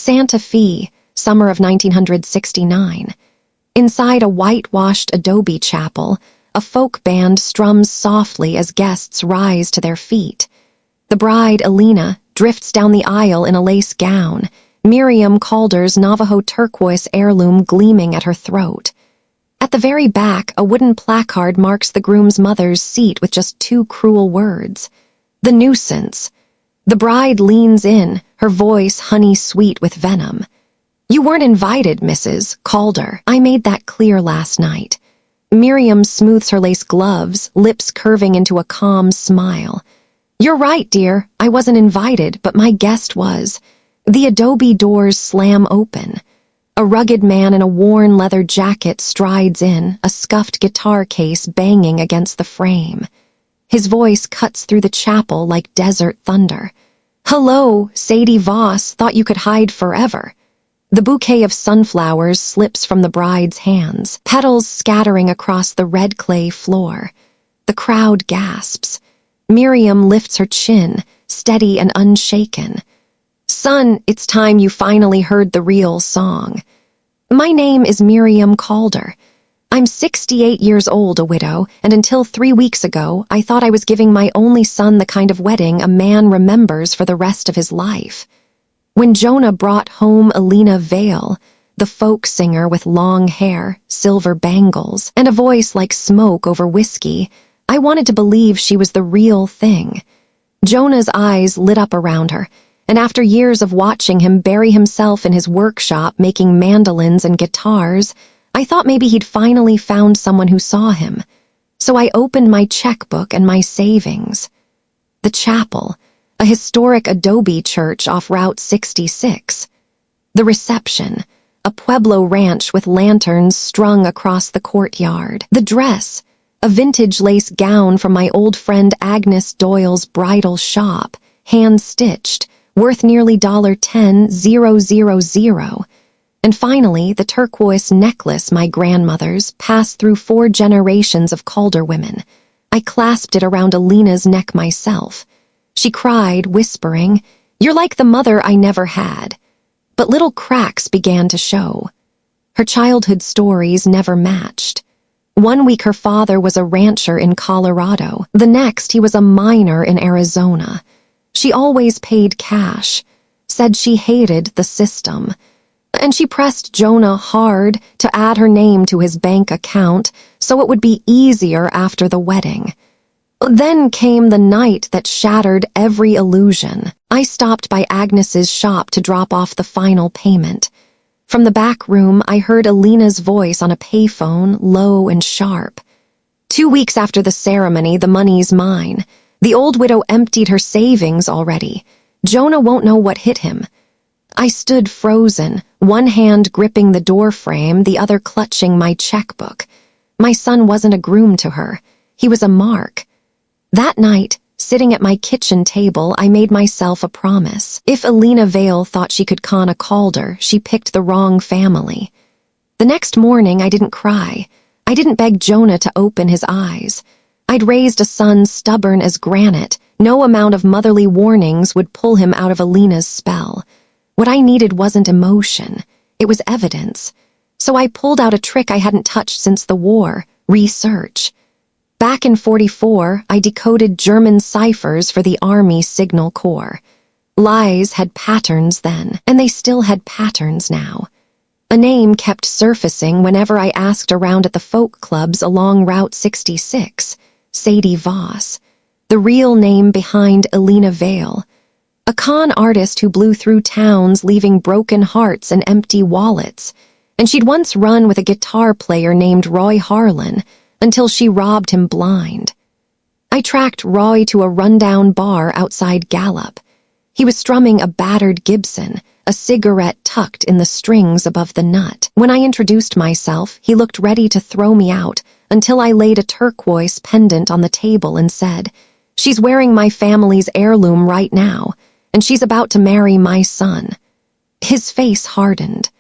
Santa Fe, summer of 1969. Inside a whitewashed adobe chapel, a folk band strums softly as guests rise to their feet. The bride, Elena, drifts down the aisle in a lace gown, Miriam Calder's Navajo turquoise heirloom gleaming at her throat. At the very back, a wooden placard marks the groom's mother's seat with just 2 cruel words. The nuisance. The bride leans in, her voice honey-sweet with venom. "You weren't invited, Mrs. Calder. I made that clear last night." Miriam smooths her lace gloves, lips curving into a calm smile. "You're right, dear. I wasn't invited, but my guest was." The adobe doors slam open. A rugged man in a worn leather jacket strides in, a scuffed guitar case banging against the frame. His voice cuts through the chapel like desert thunder. "Hello, Sadie Voss, thought you could hide forever." The bouquet of sunflowers slips from the bride's hands, petals scattering across the red clay floor. The crowd gasps. Miriam lifts her chin, steady and unshaken. "Son, it's time you finally heard the real song." "My name is Miriam Calder. I'm 68 years old, a widow, and until 3 weeks ago, I thought I was giving my only son the kind of wedding a man remembers for the rest of his life. When Jonah brought home Elena Vale, the folk singer with long hair, silver bangles, and a voice like smoke over whiskey, I wanted to believe she was the real thing." Jonah's eyes lit up around her, and after years of watching him bury himself in his workshop making mandolins and guitars, I thought maybe he'd finally found someone who saw him. So I opened my checkbook and my savings. The chapel, a historic adobe church off Route 66. The reception, a Pueblo ranch with lanterns strung across the courtyard. The dress, a vintage lace gown from my old friend Agnes Doyle's bridal shop, hand-stitched, worth nearly $10,000. And finally, the turquoise necklace my grandmother's passed through 4 generations of Calder women. I clasped it around Elena's neck myself. She cried, whispering, "You're like the mother I never had." But little cracks began to show. Her childhood stories never matched. One week her father was a rancher in Colorado. The next he was a miner in Arizona. She always paid cash, said she hated the system. And she pressed Jonah hard to add her name to his bank account so it would be easier after the wedding. Then came the night that shattered every illusion. I stopped by Agnes's shop to drop off the final payment. From the back room, I heard Elena's voice on a payphone, low and sharp. 2 weeks after the ceremony, the money's mine. The old widow emptied her savings already. Jonah won't know what hit him. I stood frozen, one hand gripping the doorframe, the other clutching my checkbook. My son wasn't a groom to her. He was a mark. That night, sitting at my kitchen table, I made myself a promise. If Elena Vale thought she could con a Calder, she picked the wrong family. The next morning, I didn't cry. I didn't beg Jonah to open his eyes. I'd raised a son stubborn as granite. No amount of motherly warnings would pull him out of Elena's spell. What I needed wasn't emotion. It was evidence. So I pulled out a trick I hadn't touched since the war, research. Back in '44, I decoded German ciphers for the Army Signal Corps. Lies had patterns then, and they still had patterns now. A name kept surfacing whenever I asked around at the folk clubs along Route 66, Sadie Voss, the real name behind Elena Vale. A con artist who blew through towns leaving broken hearts and empty wallets, and she'd once run with a guitar player named Roy Harlan until she robbed him blind. I tracked Roy to a rundown bar outside Gallup. He was strumming a battered Gibson, a cigarette tucked in the strings above the nut. When I introduced myself, he looked ready to throw me out until I laid a turquoise pendant on the table and said, "She's wearing my family's heirloom right now, and she's about to marry my son." His face hardened.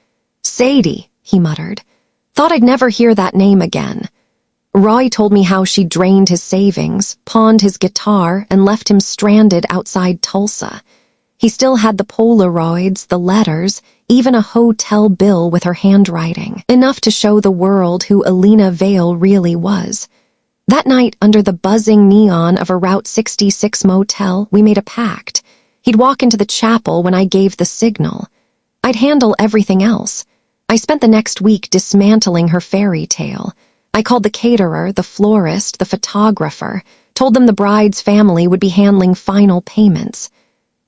"Sadie," he muttered. "Thought I'd never hear that name again." Roy told me how she drained his savings, pawned his guitar, and left him stranded outside Tulsa. He still had the Polaroids, the letters, even a hotel bill with her handwriting, enough to show the world who Elena Vale really was. That night, under the buzzing neon of a Route 66 motel, we made a pact. He'd walk into the chapel when I gave the signal. I'd handle everything else. I spent the next week dismantling her fairy tale. I called the caterer, the florist, the photographer, told them the bride's family would be handling final payments.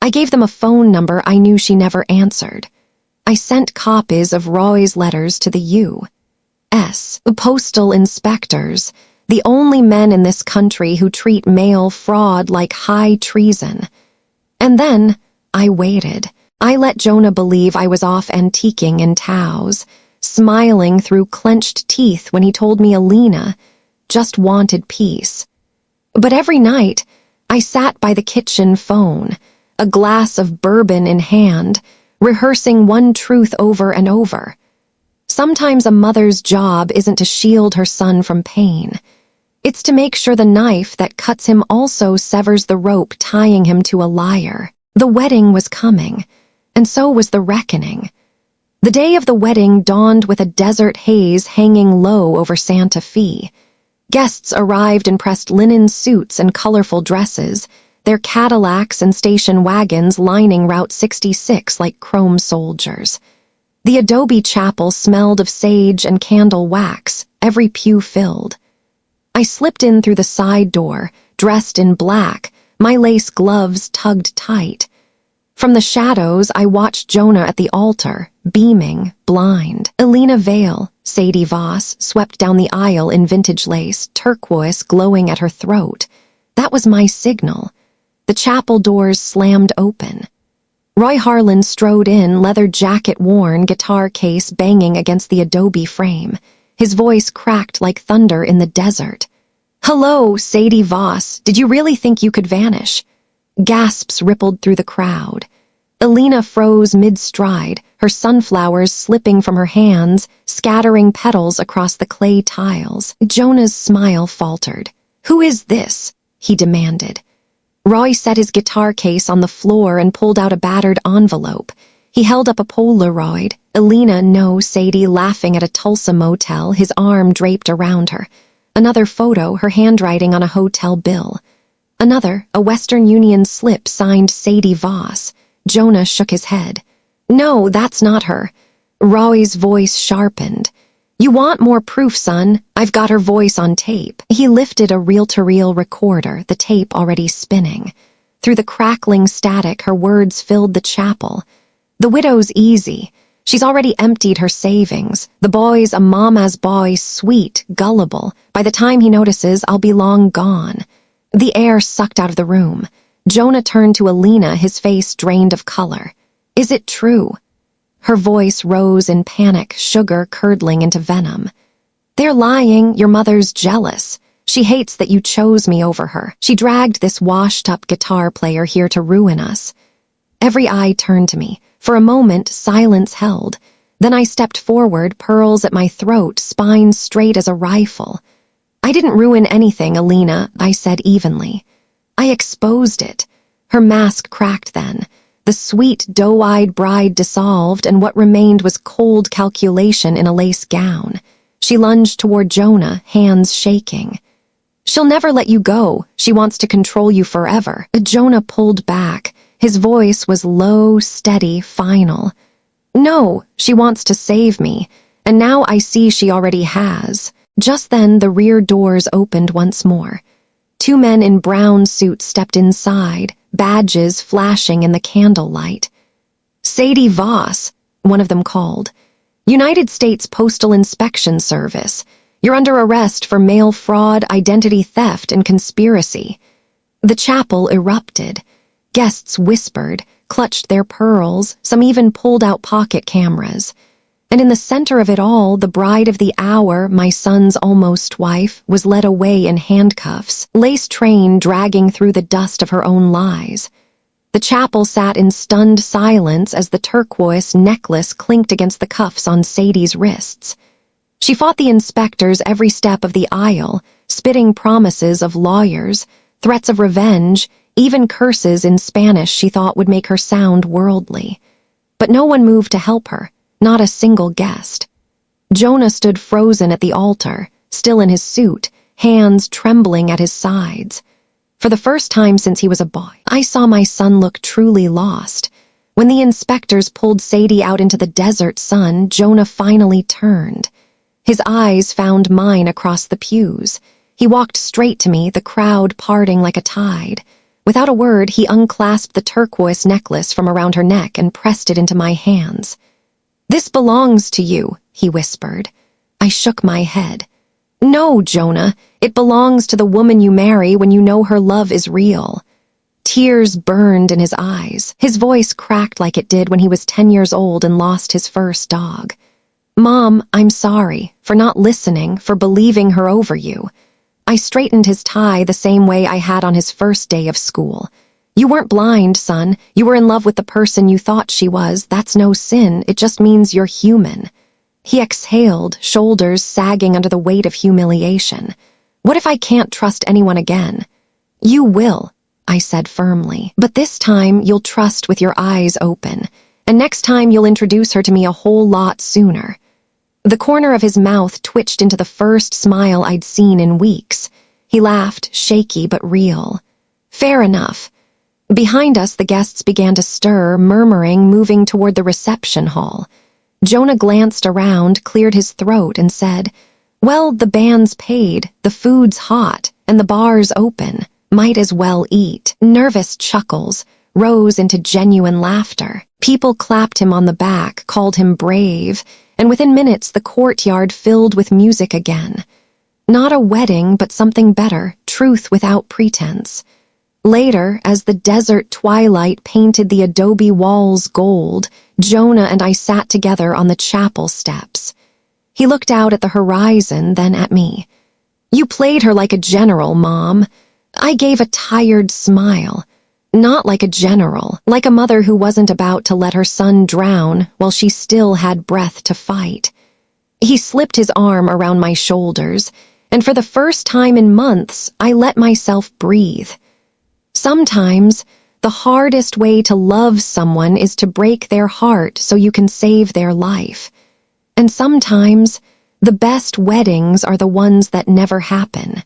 I gave them a phone number I knew she never answered. I sent copies of Roy's letters to the U.S. postal inspectors, the only men in this country who treat mail fraud like high treason. And then I waited. I let Jonah believe I was off antiquing in Taos, smiling through clenched teeth when he told me Elena just wanted peace. But every night, I sat by the kitchen phone, a glass of bourbon in hand, rehearsing one truth over and over. Sometimes a mother's job isn't to shield her son from pain. It's to make sure the knife that cuts him also severs the rope tying him to a liar. The wedding was coming, and so was the reckoning. The day of the wedding dawned with a desert haze hanging low over Santa Fe. Guests arrived in pressed linen suits and colorful dresses, their Cadillacs and station wagons lining Route 66 like chrome soldiers. The adobe chapel smelled of sage and candle wax, every pew filled. I slipped in through the side door, dressed in black, my lace gloves tugged tight. From the shadows, I watched Jonah at the altar, beaming, blind. Elena Vale, Sadie Voss, swept down the aisle in vintage lace, turquoise glowing at her throat. That was my signal. The chapel doors slammed open. Roy Harlan strode in, leather jacket worn, guitar case banging against the adobe frame. His voice cracked like thunder in the desert. "Hello, Sadie Voss. Did you really think you could vanish?" Gasps rippled through the crowd. Elena froze mid-stride, her sunflowers slipping from her hands, scattering petals across the clay tiles. Jonah's smile faltered. "Who is this?" he demanded. Roy set his guitar case on the floor and pulled out a battered envelope. He held up a Polaroid. Elena, no, Sadie laughing at a Tulsa motel, his arm draped around her. Another photo, her handwriting on a hotel bill. Another, a Western Union slip signed Sadie Voss. Jonah shook his head. "No, that's not her." Roy's voice sharpened. "You want more proof, son? I've got her voice on tape." He lifted a reel-to-reel recorder, the tape already spinning. Through the crackling static, her words filled the chapel. "The widow's easy. She's already emptied her savings. The boy's a mama's boy, sweet, gullible. By the time he notices, I'll be long gone." The air sucked out of the room. Jonah turned to Elena, his face drained of color. "Is it true?" Her voice rose in panic, sugar curdling into venom. "They're lying. Your mother's jealous. She hates that you chose me over her. She dragged this washed-up guitar player here to ruin us." Every eye turned to me. For a moment, silence held. Then I stepped forward, pearls at my throat, spine straight as a rifle. "I didn't ruin anything, Elena," I said evenly. "I exposed it." Her mask cracked then. The sweet, doe-eyed bride dissolved, and what remained was cold calculation in a lace gown. She lunged toward Jonah, hands shaking. "She'll never let you go. She wants to control you forever." Jonah pulled back. His voice was low, steady, final. "No, she wants to save me, and now I see she already has." Just then, the rear doors opened once more. Two men in brown suits stepped inside, badges flashing in the candlelight. "Sadie Voss," one of them called. "United States Postal Inspection Service. You're under arrest for mail fraud, identity theft, and conspiracy." The chapel erupted. Guests whispered, clutched their pearls, some even pulled out pocket cameras. And in the center of it all, the bride of the hour, my son's almost wife, was led away in handcuffs, lace train dragging through the dust of her own lies. The chapel sat in stunned silence as the turquoise necklace clinked against the cuffs on Sadie's wrists. She fought the inspectors every step of the aisle, spitting promises of lawyers, threats of revenge, even curses in Spanish she thought would make her sound worldly. But no one moved to help her, not a single guest. Jonah stood frozen at the altar, still in his suit, hands trembling at his sides. For the first time since he was a boy, I saw my son look truly lost. When the inspectors pulled Sadie out into the desert sun, Jonah finally turned. His eyes found mine across the pews. He walked straight to me, the crowd parting like a tide. Without a word, he unclasped the turquoise necklace from around her neck and pressed it into my hands. "This belongs to you," he whispered. I shook my head. "No, Jonah, it belongs to the woman you marry when you know her love is real." Tears burned in his eyes. His voice cracked like it did when he was 10 years old and lost his first dog. "Mom, I'm sorry for not listening, for believing her over you." I straightened his tie the same way I had on his first day of school. "You weren't blind, son. You were in love with the person you thought she was. That's no sin. It just means you're human." He exhaled, shoulders sagging under the weight of humiliation. "What if I can't trust anyone again?" "You will," I said firmly. "But this time you'll trust with your eyes open. And next time you'll introduce her to me a whole lot sooner." The corner of his mouth twitched into the first smile I'd seen in weeks. He laughed, shaky but real. "Fair enough." Behind us, the guests began to stir, murmuring, moving toward the reception hall. Jonah glanced around, cleared his throat, and said, "Well, the band's paid, the food's hot, and the bar's open. Might as well eat." Nervous chuckles rose into genuine laughter. People clapped him on the back, called him brave, and within minutes the courtyard filled with music again. Not a wedding, but something better, truth without pretense. Later, as the desert twilight painted the adobe walls gold, Jonah and I sat together on the chapel steps. He looked out at the horizon, then at me. "You played her like a general, Mom." I gave a tired smile. Not like a general, like a mother who wasn't about to let her son drown while she still had breath to fight. He slipped his arm around my shoulders, and for the first time in months, I let myself breathe. Sometimes, the hardest way to love someone is to break their heart so you can save their life. And sometimes, the best weddings are the ones that never happen.